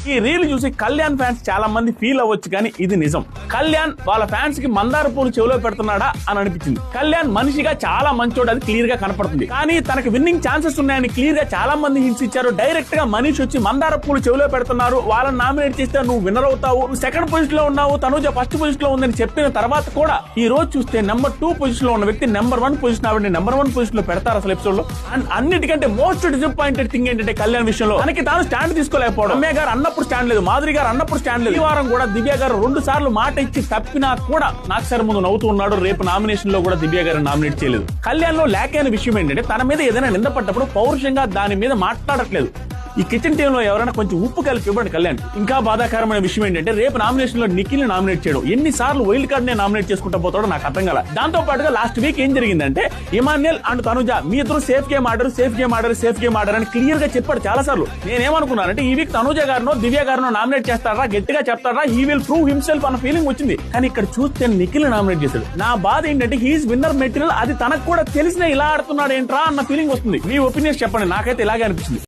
ఈ రీల్ చూసి కళ్యాణ్ ఫ్యాన్స్ చాలా మంది ఫీల్ అవ్వచ్చు, కానీ ఇది నిజం. కళ్యాణ్ వాళ్ళ ఫ్యాన్స్ కి మందార పూలు చెవిలో పెడుతున్నాడా అని అనిపించింది. కళ్యాణ్ మనిషిగా చాలా మంచోడు, అది క్లియర్ గా కనపడుతుంది. కానీ తనకి విన్నింగ్ ఛాన్సెస్ ఉన్నాయని క్లియర్ గా చాలా మంది హింట్స్ ఇచ్చారు. డైరెక్ట్ గా మనీష్ వచ్చి మందార పూలు చెవిలో పెడుతున్నారు, వాళ్ళని నామినేట్ చేస్తే నువ్వు విన్నర్ అవుతావు, నువ్వు సెకండ్ పొజిషన్ లో ఉన్నావు, తనుజ ఫస్ట్ పొజిషన్ లో ఉందని చెప్పిన తర్వాత కూడా ఈ రోజు చూస్తే నెంబర్ 2 పొజిషన్ లో ఉన్న వ్యక్తి నెంబర్ 1 పొజిషన్ ఆవిడ నెంబర్ 1 పొజిషన్ లో పెడతారు అసలు ఎపిసోడ్ లో. అండ్ అన్నిటికంటే మోస్ట్ డిసప్పాయింటెడ్ థింగ్ ఏంటంటే కళ్యాణ్ విషయంలో తనకి తాను స్టాండ్ తీసుకోలేకపోవడం. రమ్య గారు అన్నప్పుడు స్టాండ్ లేదు, మాధురి గారు అన్నప్పుడు స్టాండ్ లేదు. ఈ వారం కూడా దివ్య గారు 2 సార్లు మాట ఇచ్చి తప్పినా కూడా నాకు సార్ ముందు నవ్వుతూ ఉన్నాడు. రేపు నామినేషన్ లో కూడా దివ్య గారు నామినేట్ చేయలేదు. కళ్యాణ్ లో ల్యాక్ అయిన విషయం ఏంటంటే తన మీద ఏదైనా నిందపడ్డప్పుడు పౌరుషంగా దాని మీద మాట్లాడట్లేదు. ఈ కిచెన్ టీమ్ లో ఎవరైనా కొంచెం ఉప్పు కలిపి ఇవ్వండి కళ్యాణ్. ఇంకా బాధాకరమైన విషయం ఏంటంటే రేపు నామినేషన్ లో నిఖిల్ ని నామినేట్ చేయడం. ఎన్నిసార్లు వైల్డ్ కార్డ్ నే నామినేట్ చేసుకుంటా పోతాడో నాకు అర్థం కాల. దాంతో పాటుగా లాస్ట్ వీక్ ఏం జరిగిందంటే ఇమాన్యుయల్ అండ్ తనుజ మీ ఇద్దరు సేఫ్ గేమ్ ఆడారు అని క్లియర్ గా చెప్పాడు చాలా సార్లు. నేనేమనుకున్నానంటే ఈ వీక్ తనుజ గారినో దివ్య గారినో నామినేట్ చేస్తారా, గట్టిగా చెప్తారా, హీ విల్ ప్రూవ్ హిమ్సెల్ఫ్ అన్న ఫీలింగ్ వచ్చింది. కానీ ఇక్కడ చూస్తే నిఖిల్ నామినేట్ చేశాడు. నా బాధ ఏంటంటే హీఈస్ విన్నర్ మెటీరియల్, అది తనకు కూడా తెలిసిన ఇలా ఆడుతున్నాడు ఏంట్రా అన్న ఫీలింగ్ వస్తుంది. మీ ఒపీనియన్స్ చెప్పండి, నాకైతే ఇలాగే అనిపిస్తుంది.